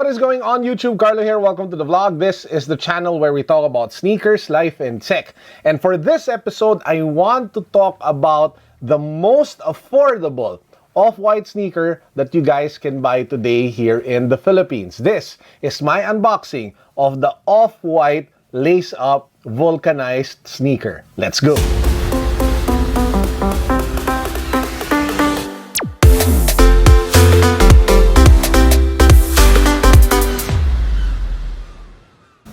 What is going on YouTube? Carlo here. Welcome to the vlog. This is the channel where we talk about sneakers, life, and tech. And for this episode, I want to talk about the most affordable off-white sneaker that you guys can buy today here in the Philippines. This is my unboxing of the off-white lace-up vulcanized sneaker. Let's go!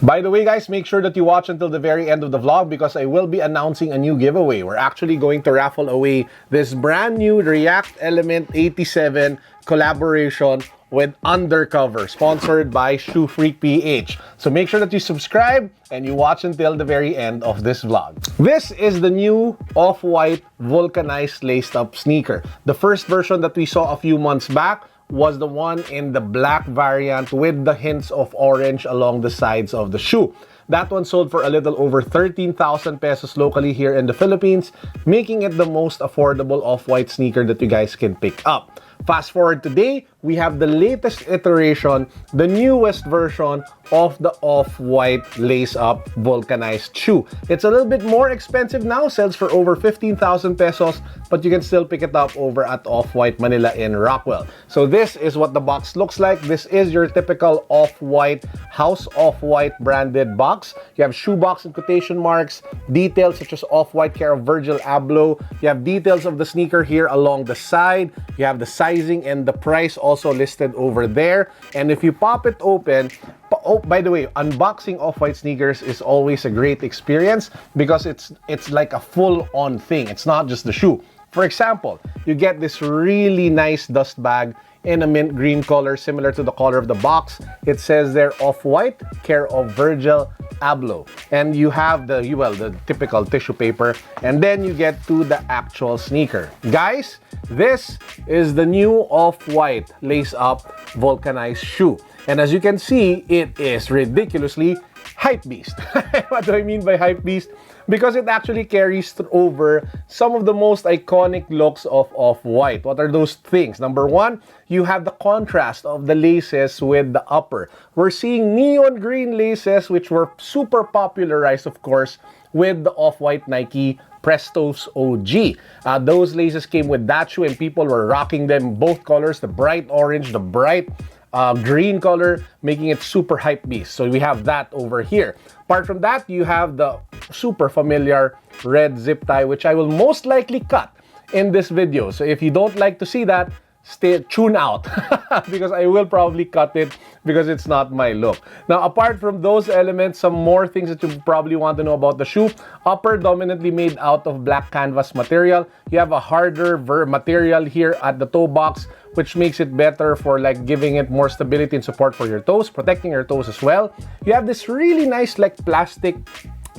By the way, guys, make sure that you watch until the very end of the vlog because I will be announcing a new giveaway. We're actually going to raffle away this brand new React Element 87 collaboration with Undercover, sponsored by Shoe Freak PH. So make sure that you subscribe and you watch until the very end of this vlog. This is the new off-white vulcanized laced-up sneaker. The first version that we saw a few months back was the one in the black variant with the hints of orange along the sides of the shoe. That one sold for a little over 13,000 pesos locally here in the Philippines, making it the most affordable off-white sneaker that you guys can pick up. Fast forward today, we have the latest iteration, the newest version of the off-white lace-up vulcanized shoe. It's a little bit more expensive now, sells for over 15,000 pesos, but you can still pick it up over at OFF-WHITE Manila in Rockwell. So this is what the box looks like. This is your typical off-white, House Off-White branded box. You have shoebox in quotation marks, details such as off-white care of Virgil Abloh. You have details of the sneaker here along the side. You have the sizing and the price also listed over there. And if you pop it open, oh, by the way, unboxing off-white sneakers is always a great experience because it's like a full-on thing. It's not just the shoe. For example, you get this really nice dust bag in a mint green color, similar to the color of the box. It says there, off-white, care of Virgil Abloh. And you have the typical tissue paper. And then you get to the actual sneaker. Guys, this is the new off-white lace-up vulcanized shoe. And as you can see, it is ridiculously hype beast. What do I mean by hype beast? Because it actually carries over some of the most iconic looks of off-white. What are those things? Number one, you have the contrast of the laces with the upper. We're seeing neon green laces, which were super popularized, of course, with the off-white Nike Prestos OG. Those laces came with that shoe and people were rocking them both colors, the bright orange, the bright green color, making it super hype beast. So we have that over here. Apart from that, you have the super familiar red zip tie, which I will most likely cut in this video. So if you don't like to see that, tune out because I will probably cut it because it's not my look. Now, apart from those elements, some more things that you probably want to know about the shoe. Upper dominantly made out of black canvas material. You have a harder material here at the toe box, which makes it better for like giving it more stability and support for your toes, protecting your toes as well. You have this really nice like plastic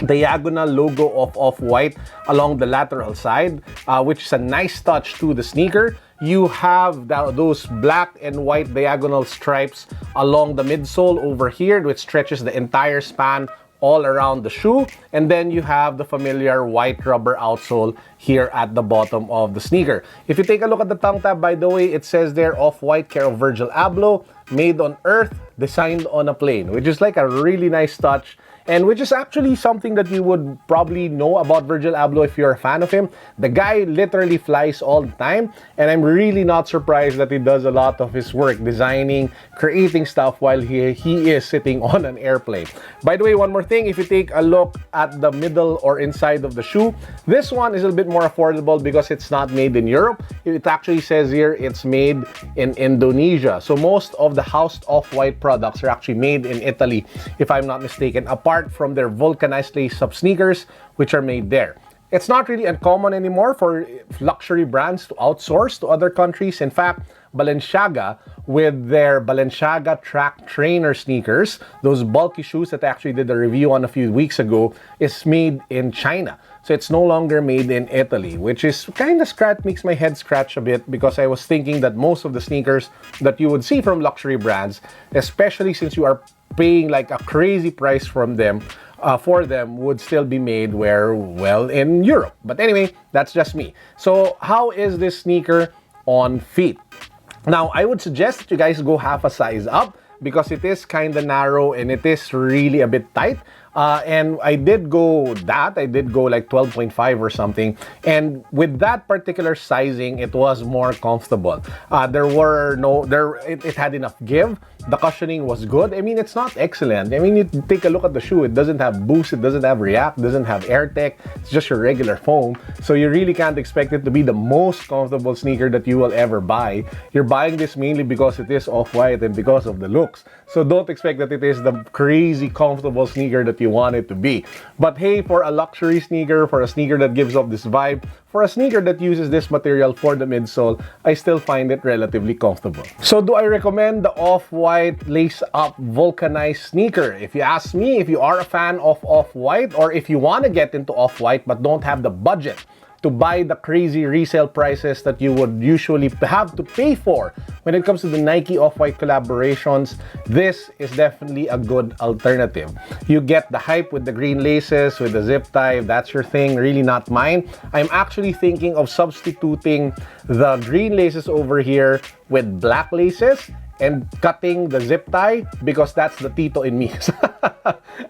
diagonal logo of off-white along the lateral side, which is a nice touch to the sneaker. You have those black and white diagonal stripes along the midsole over here, which stretches the entire span all around the shoe. And then you have the familiar white rubber outsole here at the bottom of the sneaker. If you take a look at the tongue tab, by the way, it says there, off-white care of Virgil Abloh, made on earth, designed on a plane, which is like a really nice touch. And which is actually something that you would probably know about Virgil Abloh if you're a fan of him. The guy literally flies all the time, and I'm really not surprised that he does a lot of his work designing, creating stuff while he is sitting on an airplane. By the way, one more thing, if you take a look at the middle or inside of the shoe, this one is a little bit more affordable because it's not made in Europe. It actually says here it's made in Indonesia. So most of the House Off-White products are actually made in Italy, if I'm not mistaken, apart from their vulcanized lace-up sneakers, which are made there. It's not really uncommon anymore for luxury brands to outsource to other countries. In fact, Balenciaga, with their Balenciaga Track Trainer sneakers, those bulky shoes that I actually did a review on a few weeks ago, is made in China. So it's no longer made in Italy, which is kind of makes my head scratch a bit because I was thinking that most of the sneakers that you would see from luxury brands, especially since you are paying like a crazy price from them, for them, would still be made in Europe. But anyway, that's just me. So how is this sneaker on feet? Now, I would suggest that you guys go half a size up because it is kind of narrow and it is really a bit tight. And I did go like 12.5 or something. And with that particular sizing, it was more comfortable. It had enough give. The cushioning was good. I mean, it's not excellent. I mean, you take a look at the shoe. It doesn't have boost. It doesn't have React. It doesn't have AirTech. It's just your regular foam. So you really can't expect it to be the most comfortable sneaker that you will ever buy. You're buying this mainly because it is off-white and because of the looks. So don't expect that it is the crazy comfortable sneaker that you want it to be. But hey, for a luxury sneaker, for a sneaker that gives off this vibe, for a sneaker that uses this material for the midsole, I still find it relatively comfortable. So do I recommend the Off-White lace-up vulcanized sneaker? If you ask me, if you are a fan of Off-White, or if you want to get into Off-White but don't have the budget to buy the crazy resale prices that you would usually have to pay for when it comes to the Nike Off-White collaborations, this is definitely a good alternative. You get the hype with the green laces, with the zip tie. If that's your thing, really not mine. I'm actually thinking of substituting the green laces over here with black laces and cutting the zip tie because that's the Tito in me.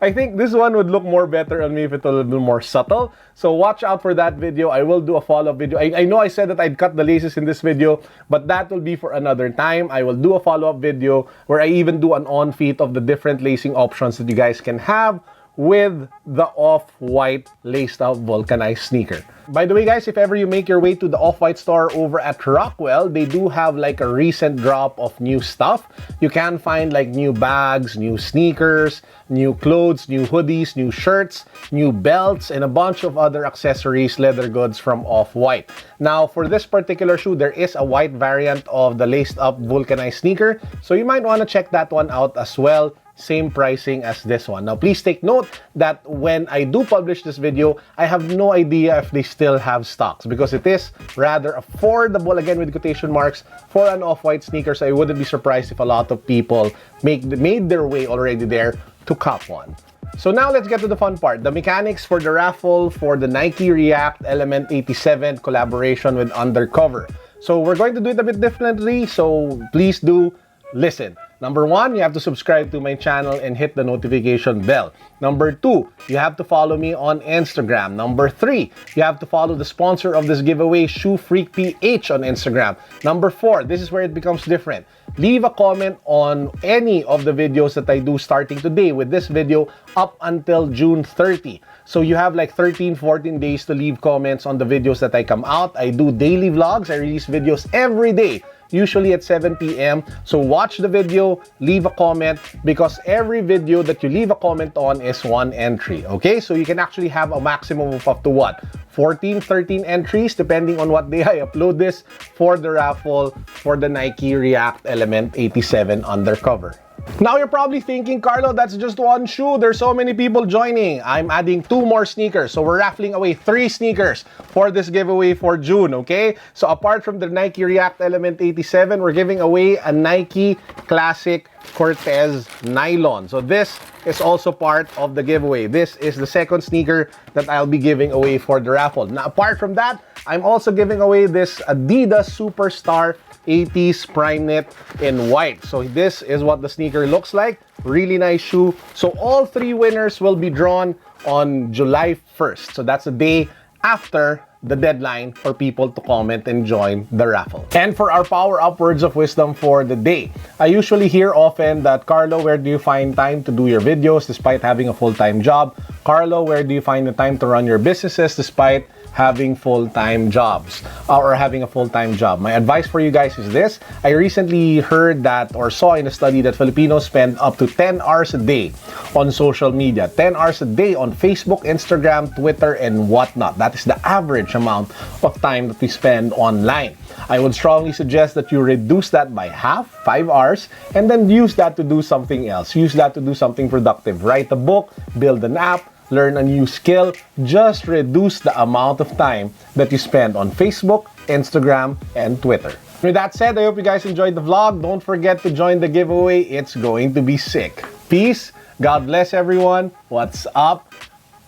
I think this one would look more better on me if it's a little more subtle. So watch out for that video. I will do a follow-up video. I know I said that I'd cut the laces in this video, but that will be for another time. I will do a follow-up video where I even do an on-feet of the different lacing options that you guys can have with the Off-White laced out vulcanized sneaker. By the way, guys, if ever you make your way to the Off-White store over at Rockwell, they do have like a recent drop of new stuff. You can find like new bags, new sneakers, new clothes, new hoodies, new shirts, new belts, and a bunch of other accessories, leather goods from Off-White. Now, for this particular shoe, there is a white variant of the laced up vulcanized sneaker, so you might want to check that one out as well. Same pricing as this one. Now, please take note that when I do publish this video, I have no idea if they still have stocks because it is rather affordable, again with quotation marks, for an Off-White sneaker. So I wouldn't be surprised if a lot of people made their way already there to cop one. So now let's get to the fun part, the mechanics for the raffle for the Nike React Element 87 collaboration with Undercover. So we're going to do it a bit differently, so please do listen. Number one, you have to subscribe to my channel and hit the notification bell. Number two, you have to follow me on Instagram. Number three, you have to follow the sponsor of this giveaway, Shoe Freak PH, on Instagram. Number four, this is where it becomes different. Leave a comment on any of the videos that I do starting today with this video up until June 30. So you have like 13-14 days to leave comments on the videos that I come out. I do daily vlogs. I release videos every day, usually at 7 p.m. So watch the video, leave a comment, because every video that you leave a comment on is one entry, okay? So you can actually have a maximum of up to what? 14, 13 entries, depending on what day I upload this, for the raffle for the Nike React Element 87 Undercover. Now you're probably thinking, Carlo, that's just one shoe. There's so many people joining. I'm adding 2 more sneakers. So we're raffling away 3 sneakers for this giveaway for June, okay? So apart from the Nike React Element 87, we're giving away a Nike Classic Cortez Nylon. So this is also part of the giveaway. This is the second sneaker that I'll be giving away for the raffle. Now, apart from that, I'm also giving away this Adidas Superstar 80s Primeknit in white. So this is what the sneaker looks like. Really nice shoe. So all 3 winners will be drawn on July 1st. So that's the day after the deadline for people to comment and join the raffle. And for our power up words of wisdom for the day, I usually hear often that, Carlo, where do you find time to do your videos despite having a full-time job? Carlo, where do you find the time to run your businesses despite having full-time jobs or having a full-time job? My advice for you guys is this. I recently heard that or saw in a study that Filipinos spend up to 10 hours a day on social media, 10 hours a day on Facebook, Instagram, Twitter, and whatnot. That is the average amount of time that we spend online. I would strongly suggest that you reduce that by half, 5 hours, and then use that to do something else. Use that to do something productive. Write a book, build an app, learn a new skill. Just reduce the amount of time that you spend on Facebook, Instagram, and Twitter. With that said, I hope you guys enjoyed the vlog. Don't forget to join the giveaway. It's going to be sick. Peace. God bless everyone. What's up?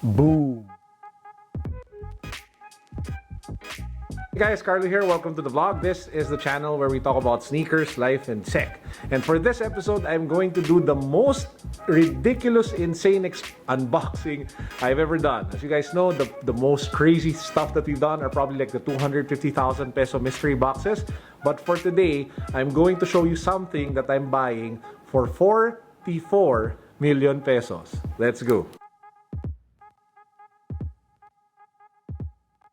Boom. Hey guys, Carlo here. Welcome to the vlog. This is the channel where we talk about sneakers, life, and tech. And for this episode, I'm going to do the most ridiculous, insane unboxing I've ever done. As you guys know, the most crazy stuff that we've done are probably like the 250,000 peso mystery boxes. But for today, I'm going to show you something that I'm buying for 44 million pesos. Let's go.